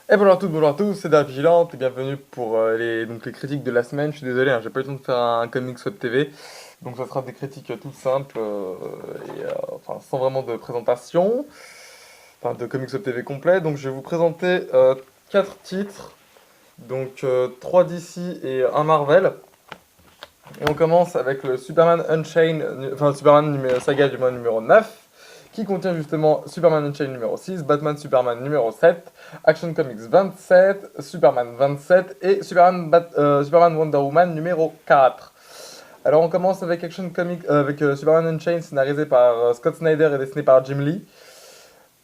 Et bonjour à tous, c'est Dara Vigilante et bienvenue pour les critiques de la semaine. Je suis désolé, hein, j'ai pas eu le temps de faire un comics web TV, donc ça sera des critiques toutes simples enfin, sans vraiment de présentation, enfin de comics web TV complet. Donc je vais vous présenter 4 titres, donc 3 DC et un Marvel. Et on commence avec le Superman Unchained, enfin Superman saga du mois numéro 9, qui contient justement Superman Unchained numéro 6, Batman Superman numéro 7, Action Comics 27, Superman 27 et Superman Wonder Woman numéro 4. Alors on commence avec Action Comics, avec Superman Unchained scénarisé par Scott Snyder et dessiné par Jim Lee.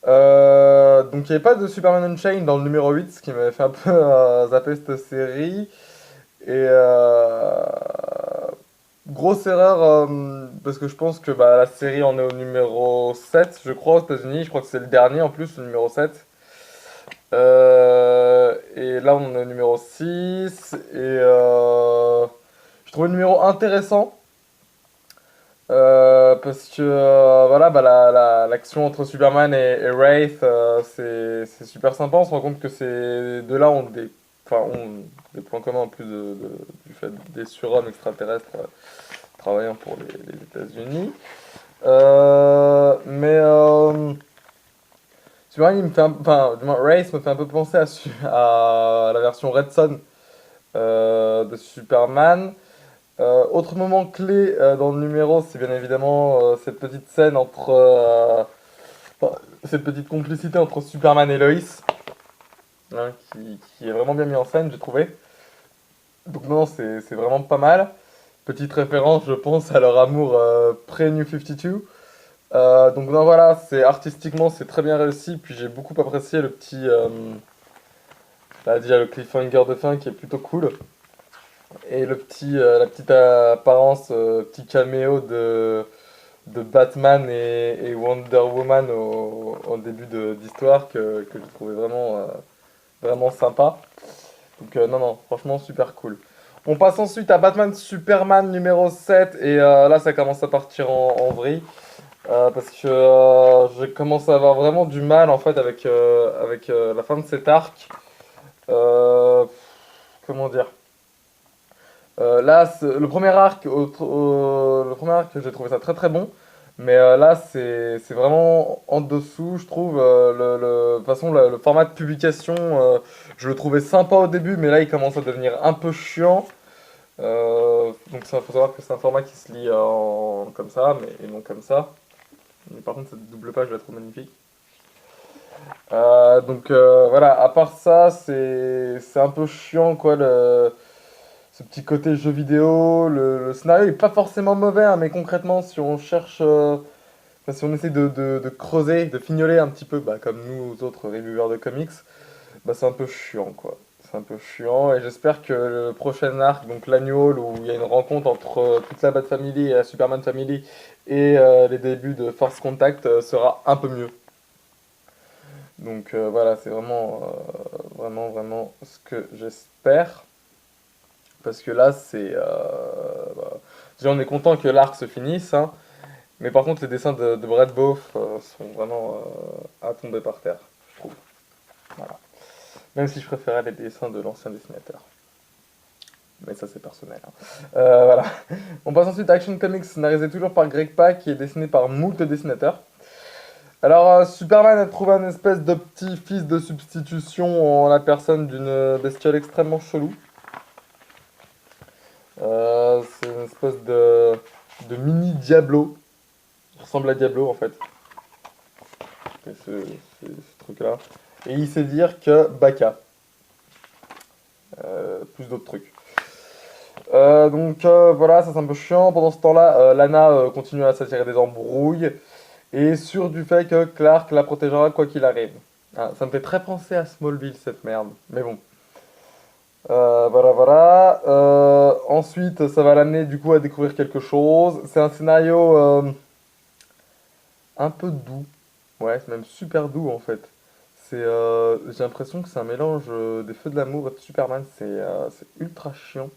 Donc il n'y avait pas de Superman Unchained dans le numéro 8, ce qui m'avait fait un peu zapper cette série. Et grosse erreur, parce que je pense que bah, la série en est au numéro 7 je crois, aux États-Unis. Je crois que c'est le dernier en plus, le numéro 7. Et là, on est au numéro 6. Et je trouve le numéro intéressant. Parce que voilà, bah, l'action entre Superman et Wraith, c'est super sympa. On se rend compte que ces deux-là ont des points communs en plus du fait des surhommes extraterrestres travaillant pour les États-Unis. Mais Superman, il me fait enfin, du moins, Wraith me fait un peu penser à la version Red Son de Superman. Autre moment clé dans le numéro, c'est bien évidemment cette petite scène enfin, cette petite complicité entre Superman et Lois, hein, qui est vraiment bien mis en scène, j'ai trouvé. Donc non, c'est vraiment pas mal. Petite référence, je pense, à leur amour pré-New 52. Donc non, voilà, c'est artistiquement, c'est très bien réussi. Puis j'ai beaucoup apprécié le petit, bah, déjà le cliffhanger de fin qui est plutôt cool. Et la petite apparence, petit caméo de Batman et Wonder Woman au début d'histoire que j'ai trouvé vraiment sympa. Donc non, non, franchement super cool. On passe ensuite à Batman Superman numéro 7 et là ça commence à partir en vrille. Parce que j'ai commencé à avoir vraiment du mal en fait avec la fin de cet arc. Euh, Comment dire? Là, le premier arc, j'ai trouvé ça très très bon. Mais là, c'est vraiment en dessous, je trouve. De toute façon, le format de publication, je le trouvais sympa au début, mais là, il commence à devenir un peu chiant. Donc, il faut savoir que c'est un format qui se lit comme ça, mais et non comme ça. Mais par contre, cette double page, je la trouve magnifique. Voilà, à part ça, c'est un peu chiant, quoi, ce petit côté jeu vidéo. Le scénario est pas forcément mauvais, hein, mais concrètement, si on cherche, enfin, si on essaie de creuser, de fignoler un petit peu, bah, comme nous autres reviewers de comics, bah, c'est un peu chiant, quoi. C'est un peu chiant, et j'espère que le prochain arc, donc l'annual, où il y a une rencontre entre toute la Bat Family et la Superman Family, et les débuts de Force Contact, sera un peu mieux. Donc voilà, c'est vraiment ce que j'espère. Parce que là, déjà, on est content que l'arc se finisse, hein, mais par contre, les dessins de Brad Boff sont vraiment à tomber par terre, je trouve. Voilà. Même si je préférais les dessins de l'ancien dessinateur. Mais ça, c'est personnel, hein. Voilà. On passe ensuite à Action Comics, scénarisé toujours par Greg Pak, qui est dessiné par moult dessinateurs. Alors, Superman a trouvé un espèce de petit fils de substitution en la personne d'une bestiole extrêmement chelou. C'est une espèce de mini Diablo. Il ressemble à Diablo en fait. Et ce truc-là. Et il sait dire que Baka. Plus d'autres trucs. Voilà, ça c'est un peu chiant. Pendant ce temps-là, Lana continue à s'attirer des embrouilles. Et sûr du fait que Clark la protégera quoi qu'il arrive. Ah, ça me fait très penser à Smallville cette merde. Mais bon. Voilà. Ensuite, ça va l'amener du coup à découvrir quelque chose. C'est un scénario un peu doux. Ouais, c'est même super doux en fait. J'ai l'impression que c'est un mélange des Feux de l'amour et de Superman. C'est ultra chiant.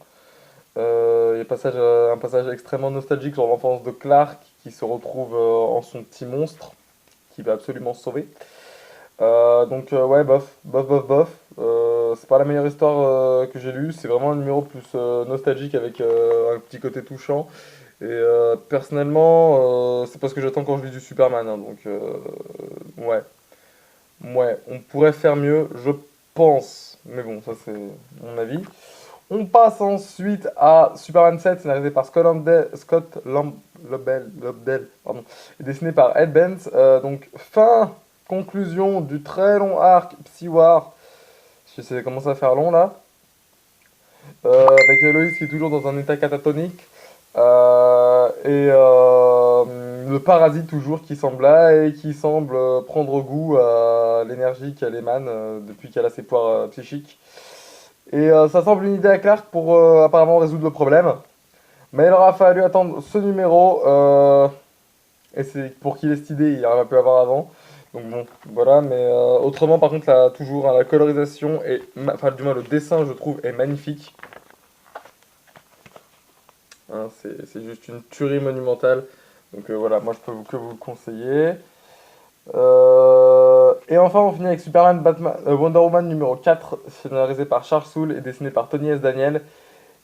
Il y a un passage extrêmement nostalgique sur l'enfance de Clark qui se retrouve en son petit monstre qui va absolument se sauver. Ouais, bof. C'est pas la meilleure histoire que j'ai lue, c'est vraiment un numéro plus nostalgique avec un petit côté touchant. Et personnellement, c'est pas ce que j'attends quand je lis du Superman, hein, ouais, ouais, on pourrait faire mieux, je pense. Mais bon, ça c'est mon avis. On passe ensuite à Superman 7, scénarisé par Lobdell, pardon, et dessiné par Ed Benz. Conclusion du très long arc Psy-War. Je sais, ça commence à faire long là. Avec Loïs qui est toujours dans un état catatonique. Le parasite toujours qui semble là et qui semble prendre goût à l'énergie qu'elle émane depuis qu'elle a ses pouvoirs psychiques. Ça semble une idée à Clark pour apparemment résoudre le problème. Mais il aura fallu attendre ce numéro. Et c'est pour qu'il ait cette idée, il aurait pu avoir avant. Donc bon, voilà. Mais autrement, par contre, là, toujours, hein, la colorisation et enfin, du moins le dessin, je trouve, est magnifique. Hein, c'est juste une tuerie monumentale. Voilà, moi je peux que vous le conseiller. Et enfin, on finit avec Superman Wonder Woman numéro 4, scénarisé par Charles Soule et dessiné par Tony S. Daniel.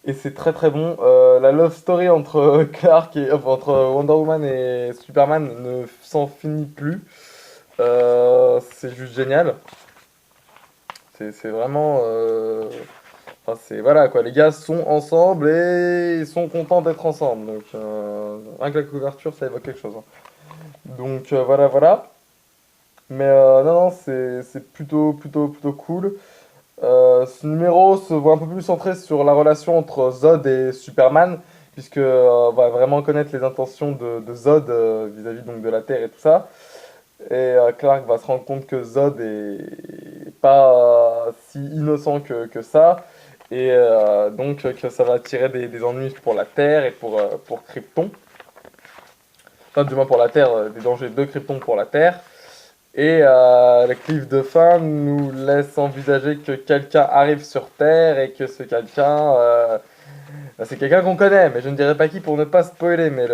Et c'est très très bon. La love story entre entre Wonder Woman et Superman ne s'en finit plus. C'est juste génial. C'est vraiment. Enfin, c'est voilà quoi. Les gars sont ensemble et ils sont contents d'être ensemble. Rien que la couverture, ça évoque quelque chose, hein. Voilà. Mais non, c'est plutôt cool. Ce numéro se voit un peu plus centré sur la relation entre Zod et Superman, puisque on va vraiment connaître les intentions de Zod vis-à-vis donc de la Terre et tout ça. Clark va se rendre compte que Zod est pas si innocent que ça, que ça va attirer des ennuis pour la Terre et pour Krypton. Enfin, du moins pour la Terre, des dangers de Krypton pour la Terre. Le cliff de fin nous laisse envisager que quelqu'un arrive sur Terre et que ce quelqu'un, c'est quelqu'un qu'on connaît, mais je ne dirais pas qui pour ne pas spoiler, mais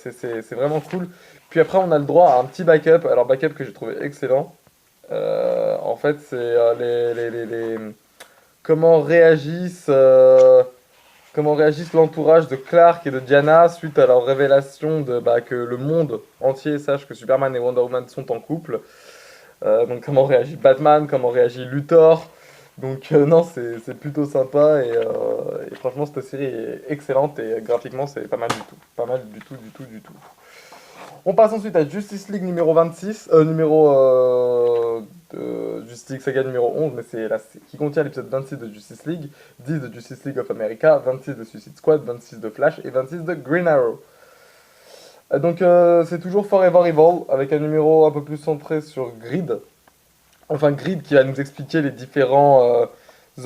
c'est vraiment cool. Puis après, on a le droit à un petit backup, alors backup que j'ai trouvé excellent. En fait, c'est comment comment réagissent l'entourage de Clark et de Diana suite à leur révélation que le monde entier sache que Superman et Wonder Woman sont en couple. Donc comment réagit Batman, comment réagit Luthor. Non, c'est plutôt sympa et franchement cette série est excellente et graphiquement c'est pas mal du tout. Pas mal du tout. On passe ensuite à Justice League numéro 26, Justice League Saga numéro 11, mais qui contient l'épisode 26 de Justice League, 10 de Justice League of America, 26 de Suicide Squad, 26 de Flash et 26 de Green Arrow. C'est toujours Forever Evil, avec un numéro un peu plus centré sur Grid. Enfin, Grid qui va nous expliquer les différents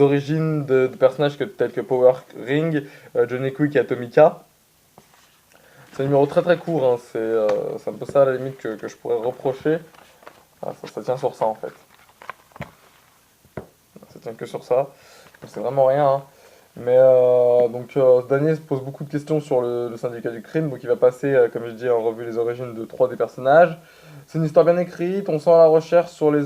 origines de personnages tels que Power Ring, Johnny Quick et Atomica. C'est un numéro très très court, hein, c'est un peu ça à la limite que je pourrais reprocher. Ah, ça tient sur ça en fait. Ça tient que sur ça. Donc, c'est vraiment rien, hein. Ce dernier se pose beaucoup de questions sur le syndicat du crime, donc il va passer, comme je dis, en revue les origines de trois des personnages. C'est une histoire bien écrite, on sent la recherche sur les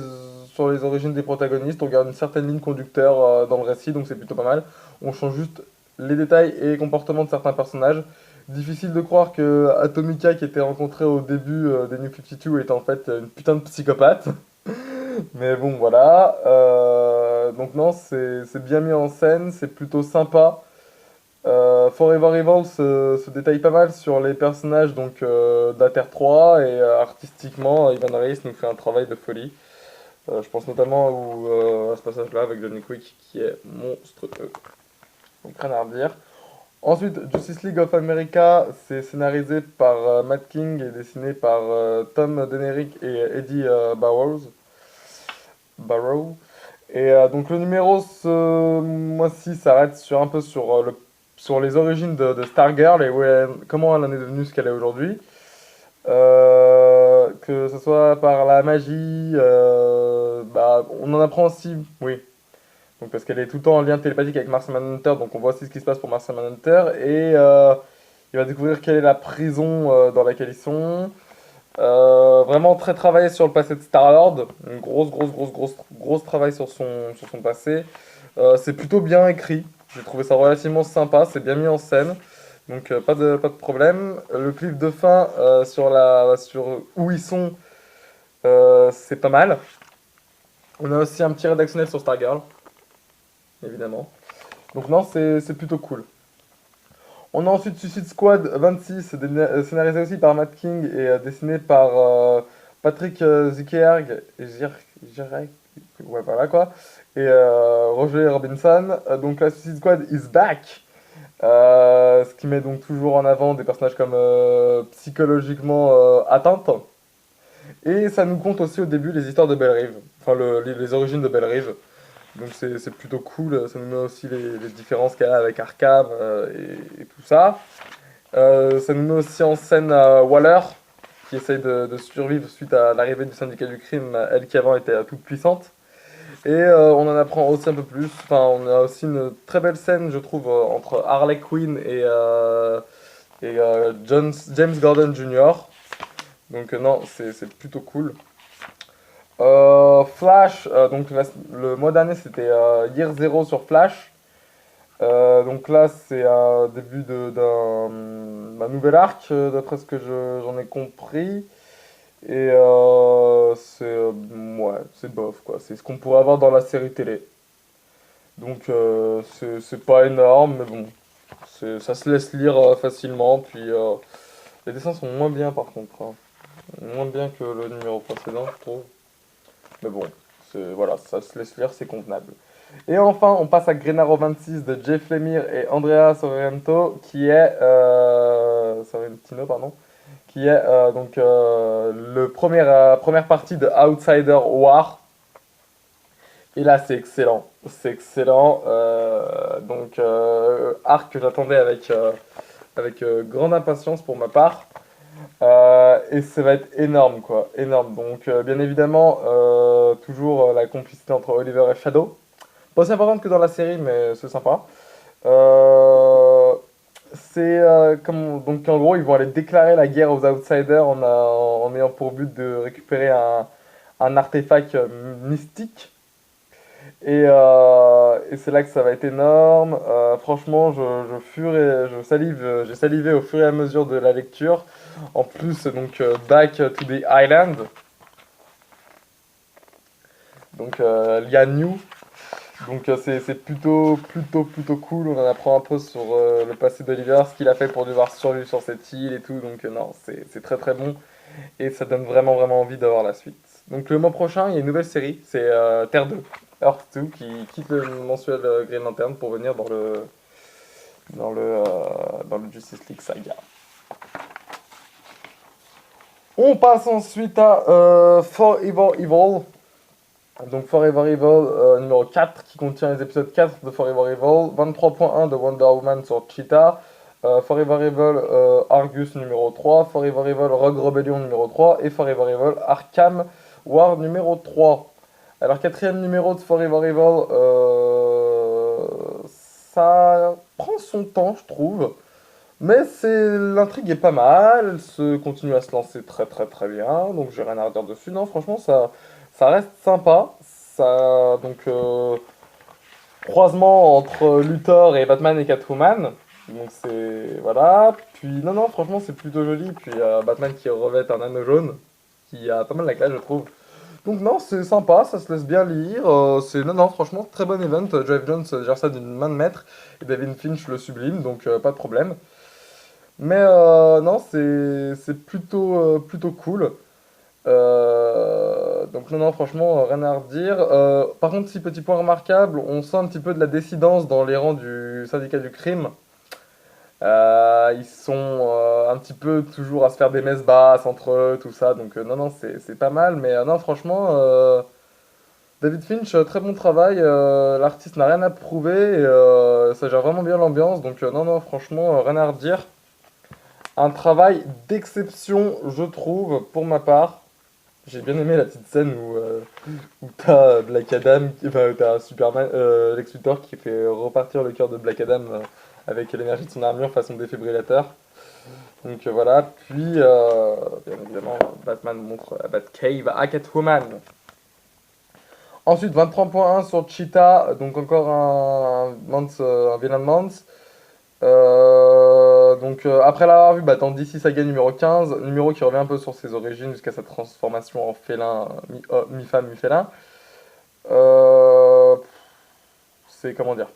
origines des protagonistes, on garde une certaine ligne conducteur dans le récit, donc c'est plutôt pas mal. On change juste les détails et les comportements de certains personnages. Difficile de croire que Atomica, qui était rencontrée au début des New 52, est en fait une putain de psychopathe. Mais bon, voilà. Non, c'est bien mis en scène, c'est plutôt sympa. Forever Evil se détaille pas mal sur les personnages de la Terre 3 et artistiquement, Ivan Reis nous fait un travail de folie. Je pense notamment à ce passage-là avec Johnny Quick qui est monstrueux. Donc rien à redire. Ensuite, Justice League of America, c'est scénarisé par Matt King et dessiné par Tom Denerick et Eddie Barrow. Donc le numéro ce mois-ci s'arrête un peu sur les origines de Stargirl et comment elle en est devenue ce qu'elle est aujourd'hui. Que ce soit par la magie, on en apprend aussi, oui. Donc parce qu'elle est tout le temps en lien télépathique avec Martian Manhunter, donc on voit aussi ce qui se passe pour Martian Manhunter. Il va découvrir quelle est la prison dans laquelle ils sont. Vraiment très travaillé sur le passé de Star-Lord. Une grosse travail sur son passé. C'est plutôt bien écrit. J'ai trouvé ça relativement sympa. C'est bien mis en scène. Donc pas de problème. Le clip de fin sur où ils sont, c'est pas mal. On a aussi un petit rédactionnel sur Stargirl, évidemment. Donc non, c'est plutôt cool. On a ensuite Suicide Squad 26, scénarisé aussi par Matt King et dessiné par Patrick Zuckerberg, Gierek, ouais voilà quoi, et Roger Robinson. Donc la Suicide Squad is back, ce qui met donc toujours en avant des personnages comme psychologiquement atteintes. Et ça nous compte aussi au début les histoires de Belle Rive, enfin les origines de Belle Rive. Donc c'est plutôt cool, ça nous met aussi les différences qu'elle a avec Arkham et tout ça. Ça nous met aussi en scène Waller, qui essaye de survivre suite à l'arrivée du syndicat du crime, elle qui avant était toute puissante. Et on en apprend aussi un peu plus. Enfin, on a aussi une très belle scène, je trouve, entre Harley Quinn et James Gordon Jr. Donc non, c'est plutôt cool. Flash, donc le mois dernier c'était Year Zero sur Flash. Donc là, c'est un début d'un nouvel arc, d'après ce que j'en ai compris. Et ouais, c'est bof, quoi. C'est ce qu'on pourrait avoir dans la série télé. Donc c'est pas énorme, mais bon, ça se laisse lire facilement. Puis les dessins sont moins bien par contre, hein. Moins bien que le numéro précédent, je trouve. Mais bon, voilà, ça se laisse lire, c'est convenable. Et enfin, on passe à Green Arrow 26 de Jeff Lemire et Andrea Sorrento, Sorrentino, pardon, qui est donc le première partie de Outsider War. Et là, c'est excellent. C'est excellent. Donc, arc que j'attendais avec grande impatience pour ma part. Et ça va être énorme, quoi. Énorme. Donc, bien évidemment, toujours la complicité entre Oliver et Shadow. Pas aussi importante que dans la série, mais c'est sympa. Euh, donc en gros, ils vont aller déclarer la guerre aux outsiders en ayant pour but de récupérer un artefact mystique. Et c'est là que ça va être énorme. Franchement, je salive, j'ai salivé au fur et à mesure de la lecture. En plus, donc Back to the Island. Donc Lian Yu. Donc c'est plutôt cool, on en apprend un peu sur le passé d'Oliver, ce qu'il a fait pour devoir survivre sur cette île et tout, donc non, c'est très bon, et ça donne vraiment envie d'avoir la suite. Donc le mois prochain, il y a une nouvelle série, c'est Terre 2, Earth 2, qui quitte le mensuel Green Lantern pour venir dans le Justice League Saga. On passe ensuite à Forever Evil. Donc Forever Evil numéro 4 qui contient les épisodes 4 de Forever Evil, 23.1 de Wonder Woman sur Cheetah, Forever Evil Argus numéro 3, Forever Evil Rogue Rebellion numéro 3 et Forever Evil Arkham War numéro 3. Alors quatrième numéro de Forever Evil, ça prend son temps je trouve, mais l'intrigue est pas mal, elle se continue à se lancer très bien, donc j'ai rien à redire dessus, non franchement ça reste sympa. Donc, croisement entre Luthor et Batman et Catwoman. Donc, c'est. Voilà. Puis, non, franchement, c'est plutôt joli. Puis, Batman qui revêt un anneau jaune, qui a pas mal la classe, je trouve. Donc, non, c'est sympa, ça se laisse bien lire. Non, franchement, très bon event. Geoff Jones gère ça d'une main de maître. Et David Finch le sublime, donc pas de problème. Mais, non, c'est plutôt cool. Donc non, franchement, rien à redire. Par contre, si petit point remarquable, on sent un petit peu de la dissidence dans les rangs du syndicat du crime. Ils sont un petit peu toujours à se faire des messes basses entre eux, tout ça. Donc non, c'est pas mal. Mais non, franchement, David Finch, très bon travail. L'artiste n'a rien à prouver. Et, ça gère vraiment bien l'ambiance. Donc non, franchement, rien à redire. Un travail d'exception, je trouve, pour ma part. J'ai bien aimé la petite scène où t'as Black Adam, enfin, t'as Superman, Lex Luthor qui fait repartir le cœur de Black Adam avec l'énergie de son armure façon défibrillateur. Donc voilà, puis bien évidemment, Batman montre la Batcave à Catwoman. Ensuite, 23.1 sur Cheetah, donc encore un vilain de Mance. Après l'avoir vu, dans DC Saga numéro 15, numéro qui revient un peu sur ses origines jusqu'à sa transformation en félin, mi-femme, mi-félin. Euh, c'est comment dire?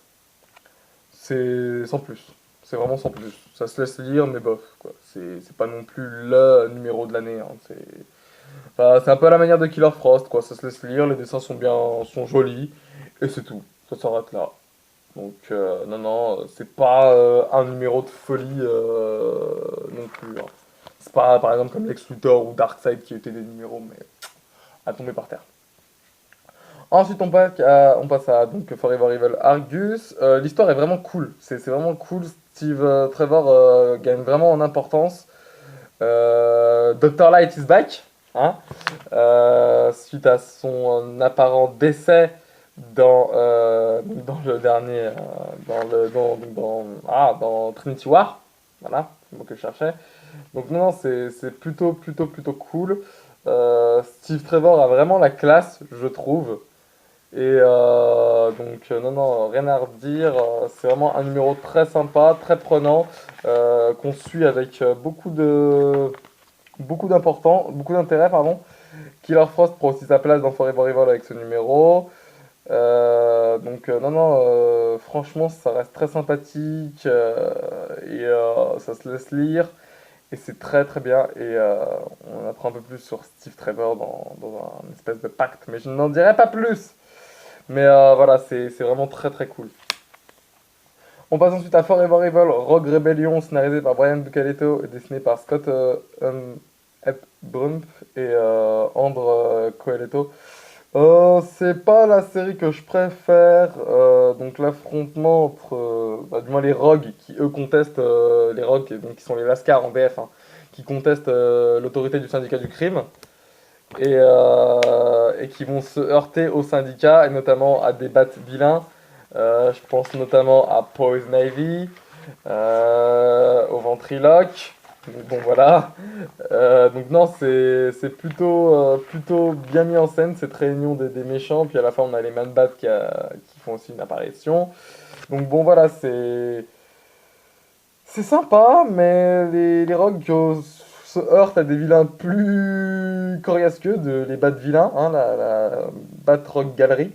C'est sans plus. C'est vraiment sans plus. Ça se laisse lire, mais bof, quoi. C'est pas non plus le numéro de l'année, hein. C'est un peu à la manière de Killer Frost, quoi. Ça se laisse lire, les dessins sont jolis, et c'est tout. Ça s'arrête là. Donc, non, non, c'est pas un numéro de folie non plus, hein. C'est pas, par exemple, comme Lex Luthor ou Darkseid qui étaient des numéros, mais à tomber par terre. Ensuite, on passe à donc, Forever Evil Argus. L'histoire est vraiment cool. C'est vraiment cool. Steve Trevor gagne vraiment en importance. Dr. Light is back, hein, suite à son apparent décès dans le dernier. Dans Trinity War. Voilà, c'est le mot que je cherchais. Donc, non, non, c'est plutôt, plutôt, plutôt cool. Steve Trevor a vraiment la classe, je trouve. Non, non, rien à redire. C'est vraiment un numéro très sympa, très prenant, qu'on suit avec beaucoup d'intérêt, pardon. Killer Frost prend aussi sa place dans Forever Evil avec ce numéro. Non, non, franchement, ça reste très sympathique ça se laisse lire. Et c'est très très bien. On apprend un peu plus sur Steve Trevor dans un espèce de pacte. Mais je n'en dirai pas plus. Mais voilà, c'est vraiment très très cool. On passe ensuite à Forever Evil, Rogue Rebellion, scénarisé par Brian Bucaleto et dessiné par Scott Epbrump et Andre Coeletto. C'est pas la série que je préfère. Donc l'affrontement entre du moins les Rogues qui eux contestent les Rogues donc qui sont les Lascars en BF, hein, qui contestent l'autorité du syndicat du crime et qui vont se heurter au syndicat et notamment à des bats vilains. Je pense notamment à Poison Ivy, au ventriloque. Bon voilà. Donc non, c'est plutôt bien mis en scène cette réunion des méchants. Puis à la fin, on a les Man-Bats qui font aussi une apparition. Donc bon voilà, c'est sympa, mais les Rogues se heurtent à des vilains plus coriaces qu'eux, les Bats vilains, hein, la Bat Rogue Galerie.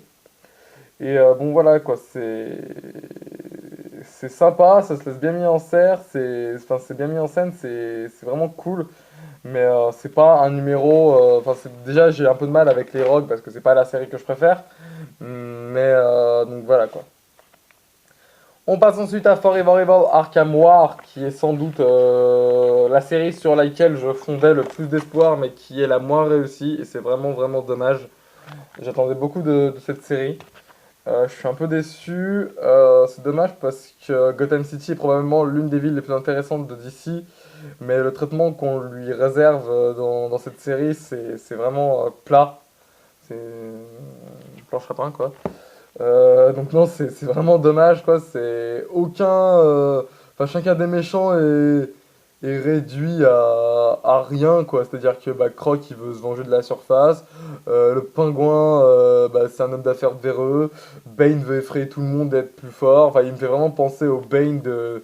Bon voilà quoi, c'est sympa, ça se laisse bien mis en serre, c'est bien mis en scène, c'est vraiment cool. Mais c'est pas un numéro. Déjà, j'ai un peu de mal avec les Rogues parce que c'est pas la série que je préfère. Donc voilà quoi. On passe ensuite à Forever Evil Arkham War, qui est sans doute la série sur laquelle je fondais le plus d'espoir, mais qui est la moins réussie. Et c'est vraiment, vraiment dommage. J'attendais beaucoup de cette série. Je suis un peu déçu. C'est dommage parce que Gotham City est probablement l'une des villes les plus intéressantes de DC. Mais le traitement qu'on lui réserve dans cette série, c'est vraiment plat. C'est planche à pain, quoi. Donc non, c'est vraiment dommage, quoi. C'est aucun... chacun des méchants est réduit à rien, quoi. C'est-à-dire que Croc, il veut se venger de la surface. Le pingouin, c'est un homme d'affaires véreux. Bane veut effrayer tout le monde et être plus fort. Enfin, il me fait vraiment penser au Bane de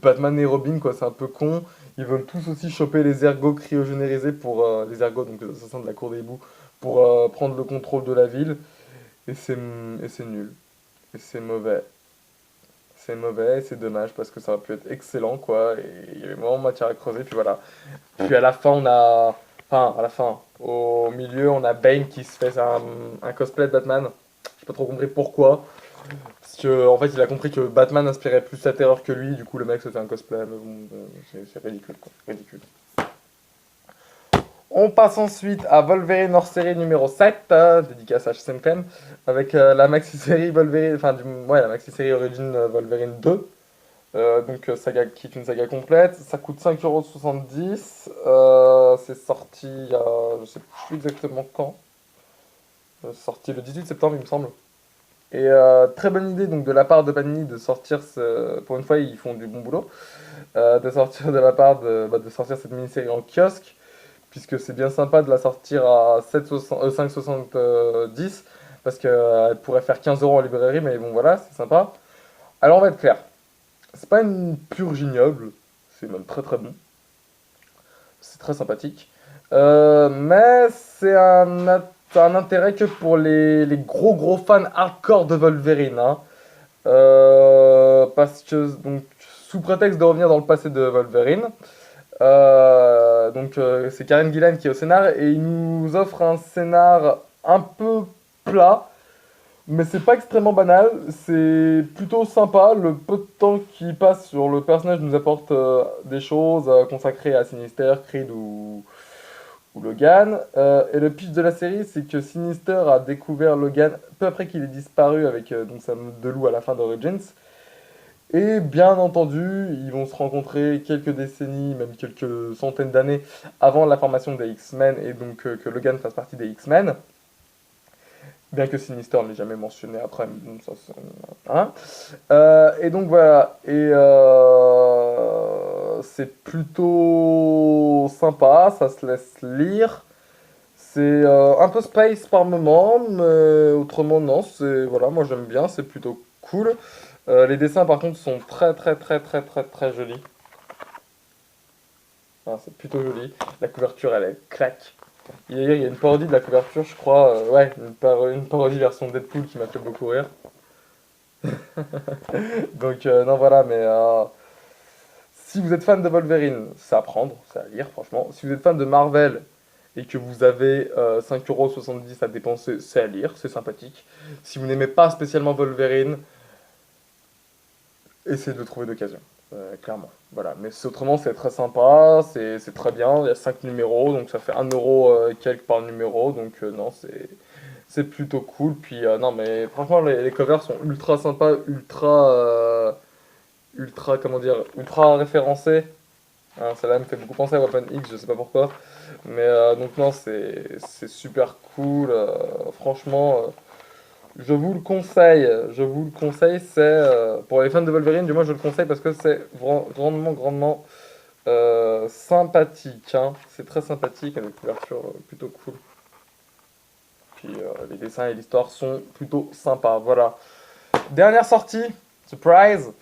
Batman et Robin, quoi. C'est un peu con. Ils veulent tous aussi choper les ergots cryogénérisés pour... les ergots, donc les assassins de la cour des hiboux, pour prendre le contrôle de la ville. Et c'est nul. Et c'est mauvais. C'est mauvais, et c'est dommage parce que ça aurait pu être excellent, quoi. Et il y avait vraiment matière à creuser. Puis voilà. Puis à la fin, on a. Enfin, à la fin. Au milieu, on a Bane qui se fait un cosplay de Batman. J'ai pas trop compris pourquoi. Parce que, en fait, il a compris que Batman inspirait plus sa terreur que lui. Du coup, le mec se fait un cosplay. Mais bon, c'est ridicule, quoi. Ridicule. On passe ensuite à Wolverine hors série numéro 7, dédicace à HSMFM, avec la maxi-série Wolverine, ouais, la maxi-série Origin Wolverine 2, saga, qui est une saga complète. Ça coûte 5,70 €. C'est sorti, je sais plus exactement quand. Sorti le 18 septembre, il me semble. Et très bonne idée donc de la part de Panini de sortir pour une fois ils font du bon boulot, de sortir de la part de sortir cette mini-série en kiosque, puisque c'est bien sympa de la sortir à 5,70 parce qu'elle pourrait faire 15 € en librairie, mais bon voilà, c'est sympa. Alors on va être clair, c'est pas une purge ignoble, c'est même très très bon, c'est très sympathique. Mais un intérêt que pour les gros gros fans hardcore de Wolverine, hein. Parce que, donc, sous prétexte de revenir dans le passé de Wolverine, c'est Karen Gillan qui est au scénar et il nous offre un scénar un peu plat, mais c'est pas extrêmement banal, c'est plutôt sympa. Le peu de temps qui passe sur le personnage nous apporte des choses consacrées à Sinister, Creed ou Logan. Et le pitch de la série, c'est que Sinister a découvert Logan peu après qu'il ait disparu avec donc sa meute de loup à la fin d'Origins. Et bien entendu, ils vont se rencontrer quelques décennies, même quelques centaines d'années avant la formation des X-Men et donc que Logan fasse partie des X-Men. Bien que Sinister ne l'ait jamais mentionné après, mais bon, ça c'est... Hein. Et donc voilà, et c'est plutôt sympa, ça se laisse lire. C'est un peu space par moment, mais autrement non, c'est... Voilà, moi j'aime bien, c'est plutôt cool. Les dessins par contre sont très très très très très très jolis. Enfin, c'est plutôt joli. La couverture elle est claque. Il y a une parodie de la couverture, je crois. Ouais, une parodie version Deadpool qui m'a fait beaucoup rire. Donc, non, voilà, mais si vous êtes fan de Wolverine, c'est à prendre, c'est à lire, franchement. Si vous êtes fan de Marvel et que vous avez 5,70 € à dépenser, c'est à lire, c'est sympathique. Si vous n'aimez pas spécialement Wolverine, essayez de le trouver d'occasion, clairement. Voilà, mais autrement, c'est très sympa, c'est très bien. Il y a 5 numéros, donc ça fait 1 € quelques par numéro, donc non, c'est plutôt cool. Puis non, mais franchement, les covers sont ultra sympas, ultra, comment dire, ultra référencés. Hein, celle-là me fait beaucoup penser à Weapon X, je sais pas pourquoi. Mais donc non, c'est super cool. Franchement, je vous le conseille. C'est pour les fans de Wolverine, du moins je le conseille parce que c'est grandement, grandement sympathique. Hein. C'est très sympathique, avec une couverture plutôt cool. Puis les dessins et l'histoire sont plutôt sympas. Voilà. Dernière sortie, surprise,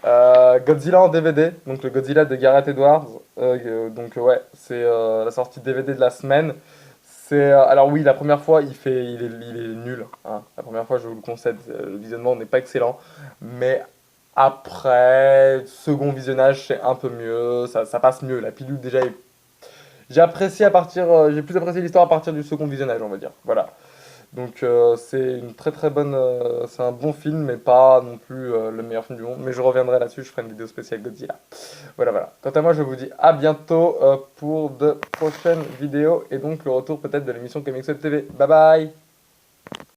Godzilla en DVD, donc le Godzilla de Gareth Edwards. Ouais, c'est la sortie DVD de la semaine. Alors oui, la première fois, il est nul. Hein. La première fois, je vous le concède, le visionnement n'est pas excellent. Mais après, second visionnage, c'est un peu mieux, ça passe mieux. La pilule déjà est... J'ai plus apprécié l'histoire à partir du second visionnage, on va dire. Voilà. Donc c'est une très très bonne, c'est un bon film, mais pas non plus le meilleur film du monde. Mais je reviendrai là-dessus, je ferai une vidéo spéciale Godzilla. Voilà, voilà. Quant à moi, je vous dis à bientôt pour de prochaines vidéos et donc le retour peut-être de l'émission Comics Web TV. Bye bye!